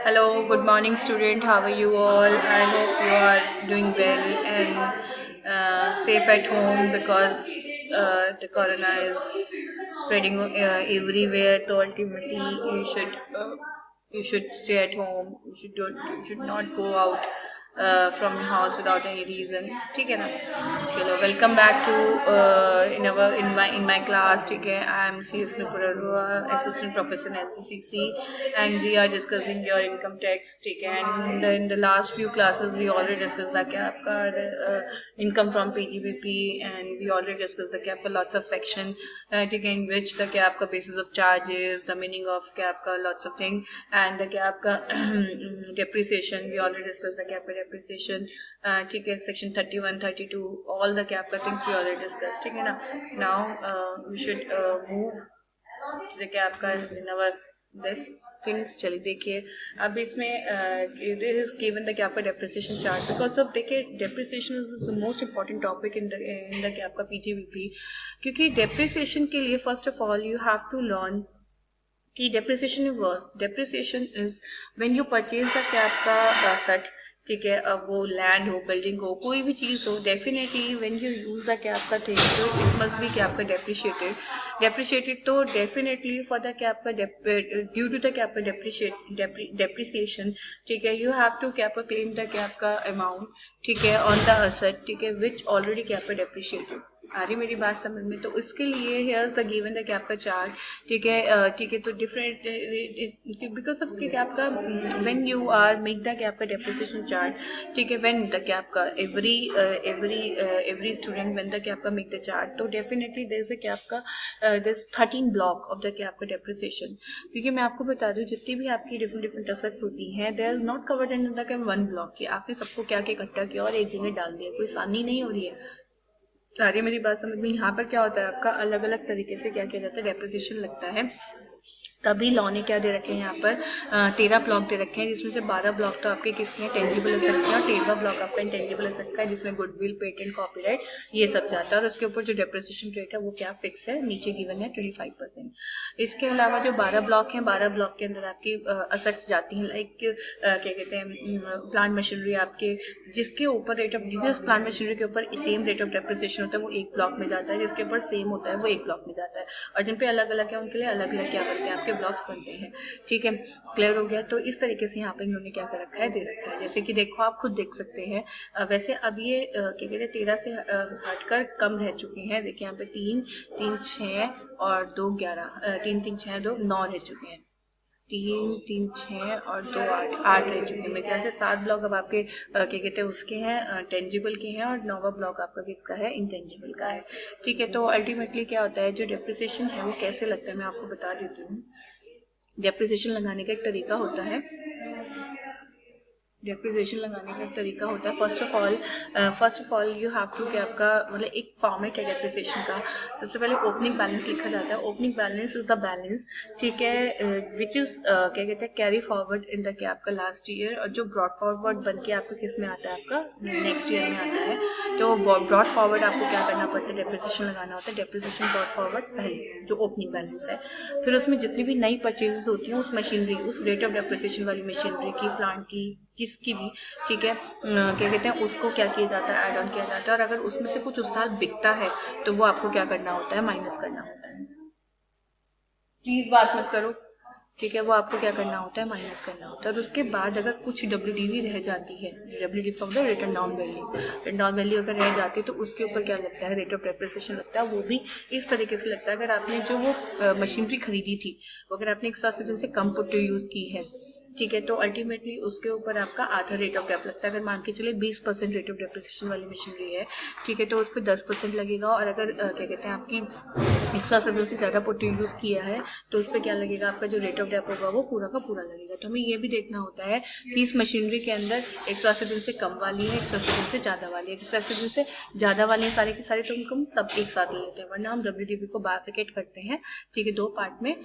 Hello, good morning, student. How are you all? I hope you are doing well and safe at home because the corona is spreading everywhere. So ultimately, you should stay at home. You should not go out from your house without any reason. ठीक है ना? चलो, welcome back to in my class. ठीक है, I am CS Nupurarua, assistant professor in SGCC, and we are discussing your income tax. ठीक है, and in the last few classes we already discussed that क्या आपका income from PGBP, and we already discussed that क्या आपका lots of section ठीक है, in which the क्या आपका basis of charges, the meaning of क्या आपका lots of thing, and the क्या आपका depreciation we already discussed the क्या आपका depreciation ठीक है, section 31 32 all the क्या आपका things we already discussed. ठीक है ना? Now we should move to the क्या आपका in our this things. चलिए देखिए, अब इसमें it is given the क्या आपका depreciation chart, because of देखिए depreciation is the most important topic in the क्या आपका PGBP, क्योंकि depreciation के लिए first of all you have to learn कि depreciation is when you purchase the क्या आपका asset. ठीक है, अब वो लैंड हो, बिल्डिंग हो, कोई भी चीज हो, definitely when you use the क्या आपका थिंग, तो इट मस्ट बी क्या आपका डेप्रिशिएटेड तो डेफिनेटली फॉर द क्या आपका ड्यू टू द क्या आपका डेप्रिसिएशन. ठीक है, यू हैव टू क्या आपका क्लेम द क्या आपका अमाउंट. ठीक है, ऑन द असेट. ठीक है, विच ऑलरेडी क्या आपका डेप्रिशिएटेड. आ रही मेरी बात समझ में? तो इसके लिए हेयर्स द गिवन द क्या आपका चार्ट. ठीक है, तो डिफरेंट बिकॉज ऑफ क्या आपका when you are make the क्या आपका डेप्रिसिएशन चार्ट. ठीक है, व्हेन द क्या आपका एवरी स्टूडेंट व्हेन द क्या आपका मेक द चार्ट, तो डेफिनेटली देयर इज क्या आपका दिस 13 ब्लॉक ऑफ द क्या आपका डेप्रिसिएशन. क्योंकि मैं आपको बता दूं जितनी भी आपकी डिफरेंट असेट्स होती हैं they are not covered in the one block. की आपने सबको क्या क्या इकट्ठा किया और एक जगह डाल दिया, कोई आसानी नहीं हो रही है. आ रही मेरी बात समझ में? यहाँ पर क्या होता है आपका अलग अलग तरीके से क्या किया जाता है, डेप्रिसिएशन लगता है. तभी लॉ ने क्या दे रखे हैं यहाँ पर 13 ब्लॉक दे रखे हैं, जिसमें से 12 ब्लॉक तो आपके किसके हैं, टेंजिबल एसेट्स के, और 13वां ब्लॉक आपका इंटेंजिबल एसेट्स का है, जिसमें गुडविल, पेटेंट, कॉपीराइट ये सब जाता है. और उसके ऊपर जो डेप्रिसिएशन रेट है वो क्या फिक्स है, नीचे गिवन है 25%. इसके अलावा जो 12 ब्लॉक हैं, 12 ब्लॉक के अंदर आपकी असेट्स जाती हैं, लाइक क्या कहते हैं प्लांट मशीनरी आपके, जिसके ऊपर रेट ऑफ जिस प्लांट मशीनरी के ऊपर सेम रेट ऑफ डेप्रिसिएशन होता है वो एक ब्लॉक में जाता है, जिसके ऊपर सेम होता है वो एक ब्लॉक में जाता है, और जिन पे अलग अलग है उनके लिए अलग अलग क्या बनते हैं, आपके ब्लॉक्स बनते हैं. ठीक है, क्लियर हो गया? तो इस तरीके से यहाँ पे इन्होंने क्या कर रखा है, दे रखा है. जैसे कि देखो आप खुद देख सकते हैं. वैसे अब ये क्या कहते हैं 13 से हटकर कम रह चुके हैं. देखिए यहाँ पे 3 3 6 और 2 11 3 3 6 2 9 रह चुके हैं. 3 3 6 और 2 8 8 रह चुके हैं. मेरे ख्याल से 7 ब्लॉक अब आपके क्या कहते हैं उसके हैं, टेंजिबल के हैं, और 9वां ब्लॉक आपका किसका है, इंटेंजिबल का है. ठीक है, तो अल्टीमेटली क्या होता है, जो डेप्रिसिएशन है वो कैसे लगता है मैं आपको बता देती हूँ. डेप्रिसिएशन लगाने का एक तरीका होता है. डेप्रिसिएशन लगाने का एक तरीका होता है. First of all you have to क्या आपका मतलब एक फॉर्मेट है डेप्रिसिएशन का. सबसे पहले ओपनिंग बैलेंस लिखा जाता है. Opening balance is the balance. ठीक है, विच इज क्या कहते हैं कैरी फॉरवर्ड इन द क्या आपका लास्ट ईयर, और जो ब्रॉड फॉरवर्ड बन के आपका किस में आता है, आपका नेक्स्ट ईयर में आता है. तो ब्रॉड फॉरवर्ड आपको क्या करना पड़ता है, डेप्रिसिएशन लगाना होता है. डेप्रिसिएशन ब्रॉड फॉरवर्ड पहले जो ओपनिंग बैलेंस है. फिर उसमें जितनी भी नई परचेजेस होती हैं उस मशीनरी, उस रेट ऑफ डेप्रिसिएशन वाली मशीनरी की, प्लांट की, जिसकी भी. ठीक है, क्या कहते हैं उसको क्या किया जाता है, ऐड ऑन किया जाता है. और अगर उसमें से कुछ उस साल बिकता है तो वो आपको क्या करना होता है, माइनस करना होता है. प्लीज बात मत करो. ठीक है, वो आपको क्या करना होता है, माइनस करना होता है. और उसके बाद अगर कुछ WDV रह जाती है, WDV for the return down value, return down value अगर रह जाती है तो उसके ऊपर क्या लगता है, रेट ऑफ डेप्रिसिएशन लगता है. वो भी इस तरीके से लगता है, अगर आपने जो वो मशीनरी खरीदी थी वो अगर आपने 180 दिन से कम पुट टू यूज की है, ठीक है, तो अल्टीमेटली उसके ऊपर आपका आधा रेट ऑफ डेप लगता है. अगर मान के चले 20% रेट ऑफ डेप्रिसिएशन वाली मशीनरी है, ठीक है, तो उस पर 10% लगेगा. और अगर क्या कहते हैं आपकी 180 दिन से ज़्यादा पुट टू यूज़ किया है तो उस पर क्या लगेगा, आपका जो रेट ऑफ डेप होगा वो पूरा का पूरा लगेगा. तो हमें ये भी देखना होता है कि इस मशीनरी के अंदर 180 दिन से कम वाली है, 180 दिन से ज़्यादा वाली है. 180 दिन से ज़्यादा वाली है सारे के सारे, तो हम सब एक साथ ले लेते हैं, वरना हम WDV को बाइफरकेट करते हैं. ठीक है, दो पार्ट में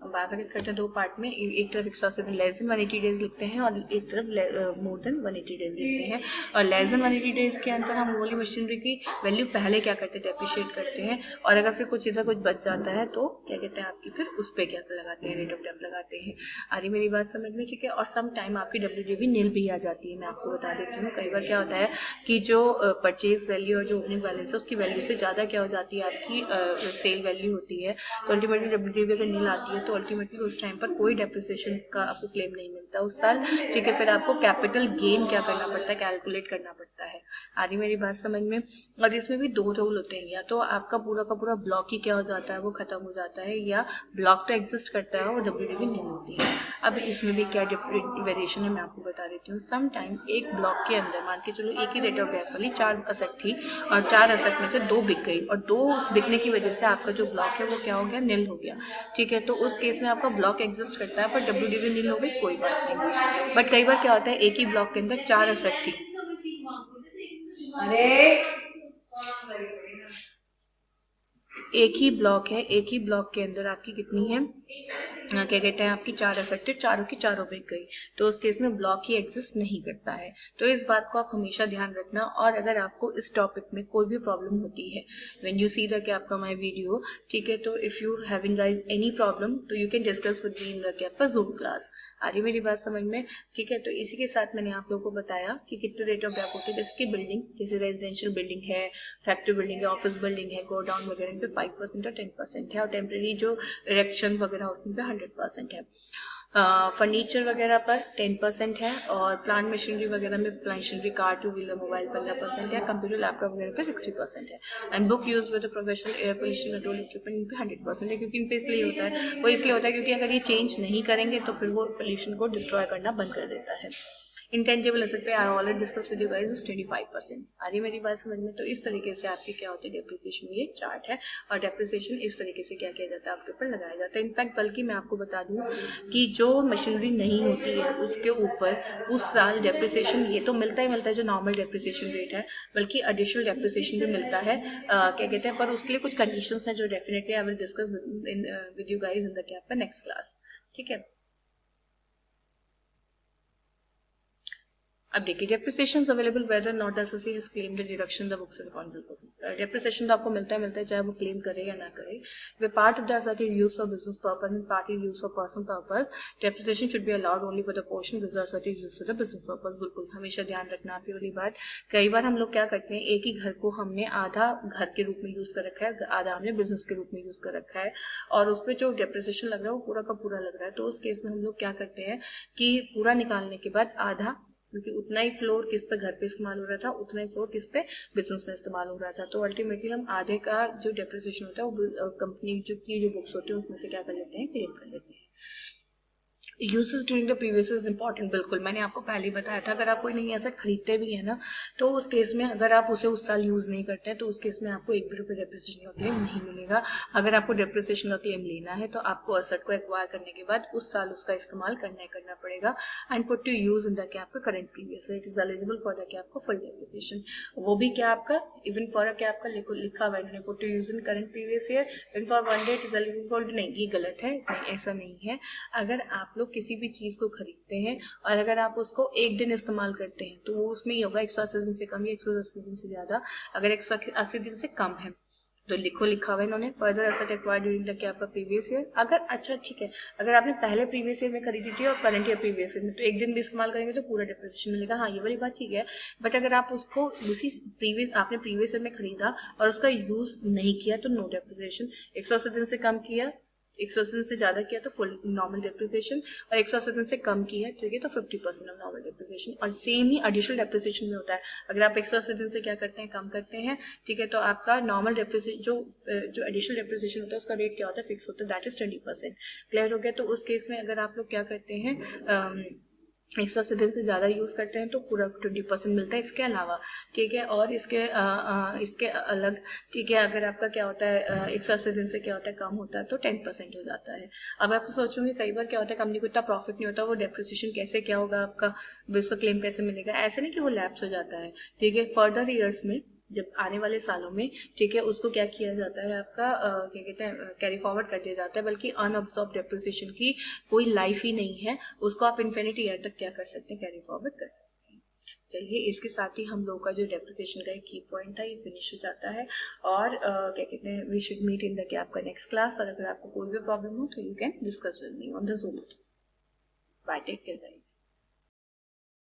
बाइफरकेट करते हैं दो पार्ट में, एक तरफ 180 दिन लेस देन 180 डेज लिखते हैं और एक तरफ मोर देन 180 डेज लिखते हैं। और लेस देन 180 डेज के अंदर हम वो वाली मशीनरी की वैल्यू पहले क्या करते हैं, डेप्रिशिएट करते हैं, और अगर फिर कुछ इधर कुछ बच जाता है तो क्या कहते हैं आपकी फिर उस पर क्या लगाते हैं, रेट ऑफ डेप्थ लगाते हैं। आ रही मेरी बात समझ में, ठीक है। और सम टाइम आपकी WDV नील भी आ जाती है, मैं आपको बता देती हूँ। कई बार क्या होता है कि जो परचेज वैल्यू और जो ओपनिंग बैलेंस है उसकी वैल्यू से ज़्यादा क्या हो जाती है आपकी सेल वैल्यू होती है, तो अल्टीमेटली WDV अगर नील आती है तो अल्टीमेटली उस टाइम पर कोई डेप्रिसिएशन का आपको क्लेम नहीं मिलता उस साल, ठीक है। फिर आपको कैपिटल गेन क्या करना पड़ता है, कैलकुलेट करना पड़ता है। आ रही मेरी बात समझ में। और इसमें भी दो रोल होते हैं, या तो आपका पूरा का पूरा ब्लॉक ही क्या हो जाता है, वो खत्म हो जाता है, या ब्लॉक तो एग्जिस्ट करता है और WDV नहीं होती है। अब इसमें भी क्या डिफरेंट वेरिएशन है मैं आपको बता देती हूँ। सम टाइम एक ब्लॉक के अंदर मान के चलो एक ही रेट ऑफ डेप्थ वाली 4 असेट थी और 4 असेट में से 2 बिक गई, और 2 उस बिकने की वजह से आपका जो ब्लॉक है वो क्या हो गया, नील हो गया, ठीक है। तो उस केस में आपका ब्लॉक एग्जिस्ट करता है पर WDV नील हो गई, कोई बात नहीं। बट कई बार क्या होता है एक ही ब्लॉक के अंदर 4 असेट थी, अरे एक ही ब्लॉक है, एक ही ब्लॉक के अंदर आपकी कितनी है, क्या कहते हैं आपकी 4 असेट, चारों की चारों बिक गई, तो उस केस में ब्लॉक ही एग्जिस्ट नहीं करता है। तो इस बात को आप हमेशा ध्यान रखना। और अगर आपको इस टॉपिक में कोई भी प्रॉब्लम होती है व्हेन यू सी द क्या आपका माय वीडियो, ठीक है, तो if you having guys any problem तो you can discuss with me in the क्या आपका जूम क्लास। आ रही मेरी बात समझ में, ठीक है। तो इसी के साथ मैंने आप लोगों को बताया कि कितने रेट ऑफ डेप्थ होते हैं, जैसे कि बिल्डिंग, जैसे रेजिडेंशियल बिल्डिंग है, फैक्ट्री बिल्डिंग है, ऑफिस बिल्डिंग है, गोडाउन वगैरह पे 5% और 10% है, और टेम्परेरी जो इरेक्शन वगैरह होती है 100% है। फर्नीचर वगैरह पर 10% है, और प्लांट मशीनरी वगैरह में machinery, car, two wheeler, mobile 15% है, कंप्यूटर लैपटॉप वगैरह पे 60% है, and book use with professional air pollution control equipment इन पे 100% है। क्योंकि इन पे इसलिए होता है, वो इसलिए होता है क्योंकि अगर ये चेंज नहीं करेंगे तो फिर वो पोल्यूशन को डिस्ट्रॉय करना बंद कर देता है। इंटेंजिबल एसेट पे I already discuss with you guys is 25%। आ रही मेरी बात समझ में। तो इस तरीके से आपकी क्या होती है डेप्रिसिएशन, ये चार्ट है, और डेप्रिसिएशन इस तरीके से क्या किया जाता है आपके ऊपर लगाया जाता है। इनफैक्ट बल्कि मैं आपको बता दूं कि जो मशीनरी नहीं होती है उसके ऊपर उस साल डेप्रिसिएशन ये तो मिलता है जो नॉर्मल डेप्रिसिएशन रेट है, बल्कि एडिशनल डेप्रिसिएशन भी मिलता है, क्या कहते हैं, पर उसके लिए कुछ कंडीशंस हैं जो definitely I will discuss with you guys in the क्या आपका नेक्स्ट क्लास, ठीक है। अब देखिए depreciation available whether not SSC is claim the deduction the books and depreciation तो आपको मिलता है चाहे वो क्लेम करे या ना करे। Where part of the asset is used for business purpose and part is used for personal purpose. Depreciation should be allowed only for the portion which the asset is used for the business purpose. बिल्कुल हमेशा ध्यान रखना आप ये वाली बात। कई बार हम लोग क्या करते हैं, एक ही घर को हमने आधा घर के रूप में यूज कर रखा है, आधा हमने बिजनेस के रूप में यूज कर रखा है, और उस पर जो डेप्रिसिएशन लग रहा है वो पूरा का पूरा लग रहा है। तो उस केस में हम लोग क्या करते हैं कि पूरा निकालने के बाद आधा, क्योंकि उतना ही फ्लोर किस पे घर पे इस्तेमाल हो रहा था, उतना ही फ्लोर किस पे बिजनेस में इस्तेमाल हो रहा था, तो अल्टीमेटली हम आधे का जो डेप्रिसिएशन होता है वो कंपनी जो बुक्स होती है उसमें से क्या कर लेते हैं, क्लेम कर लेते हैं। Uses during the previous is important. बिल्कुल मैंने आपको पहले ही बताया था, अगर आप कोई नई एसेट खरीदते भी है ना, तो उस केस में अगर आप उसे उस साल यूज नहीं करते हैं तो उस केस में आपको एक भी रुपये डेप्रिसिएशन का क्लेम नहीं मिलेगा। अगर आपको डेप्रिसिएशन का क्लेम लेना है तो आपको एसेट को एक्वायर करने के बाद उस साल उसका इस्तेमाल करना पड़ेगा and put to use in the क्या आपका current previous, it is eligible for the क्या आपका फुल डेप्रिसिएशन। वो भी क्या आपका इवन फॉर क्या आपका लिखा हुआ है put to use in current previous year, even for one day it is eligible for, नहीं ये गलत है, नहीं ऐसा नहीं है। अगर आप लोग किसी भी चीज को खरीदते हैं और अगर आप उसको एक दिन इस्तेमाल करते हैं तो वो उसमें ये होगा 180 दिन से कम या 180 दिन से ज्यादा। अगर 180 दिन से कम है तो लिखा हुआ है इन्होंने further asset acquired during the क्या आपका प्रीवियस ईयर। अगर अच्छा ठीक है, अगर आपने पहले प्रीवियस ईयर में खरीदी थी और करंट ईयर प्रीवियस ईयर में, तो एक दिन भी इस्तेमाल करेंगे तो पूरा डेप्रिसिएशन मिलेगा, हाँ ये वाली बात ठीक है। बट अगर आप उसको उसी आपने प्रीवियस ईयर में खरीदा और उसका यूज नहीं किया तो नो डेप्रिसिएशन। 180 दिन से कम किया, 180 दिन से ज्यादा किया तो फुल नॉर्मल डेप्रिसिएशन, और 180 दिन से कम किया ठीक है तो 50% ऑफ नॉर्मल डेप्रिसिएशन। और सेम ही एडिशनल डेप्रिसिएशन में होता है, अगर आप 180 दिन से क्या करते हैं, कम करते हैं, ठीक है, तो आपका नॉर्मल डेप्रिसिएशन जो एडिशनल डेप्रिसिएशन होता है उसका रेट क्या होता है, फिक्स होता है, दैट इज 20%। क्लियर हो गया। तो उस केस में अगर आप लोग क्या करते हैं 180 दिन से ज्यादा यूज करते हैं तो पूरा 20% मिलता है। इसके अलावा ठीक है, और इसके अलग ठीक है, अगर आपका क्या होता है 180 दिन से क्या होता है कम होता है तो 10% हो जाता है। अब आप सोचोगे कई बार क्या होता है कंपनी को इतना प्रॉफिट नहीं होता, वो डेप्रिसिएशन कैसे क्या होगा आपका, उसका क्लेम कैसे मिलेगा। ऐसे नहीं कि वो लैप्स हो जाता है, ठीक है। फर्दर ईयर्स में जब आने वाले सालों में, ठीक है, उसको क्या किया जाता है आपका क्या कहते हैं, कैरी फॉरवर्ड कर दिया जाता है, बल्कि अनअब्सॉर्ब डेप्रिसिएशन की कोई लाइफ ही नहीं है, उसको आप इन्फिनिटी ईयर तक क्या कर सकते हैं, कैरी फॉरवर्ड कर सकते हैं। चलिए, इसके साथ ही हम लोग का जो डेप्रिसिएशन का एक की पॉइंट था ये फिनिश हो जाता है। और क्या कहते हैं, we should meet in the gap का नेक्स्ट क्लास। और अगर आपको कोई भी प्रॉब्लम हो तो you can discuss with me on the Zoom. Bye, take care guys.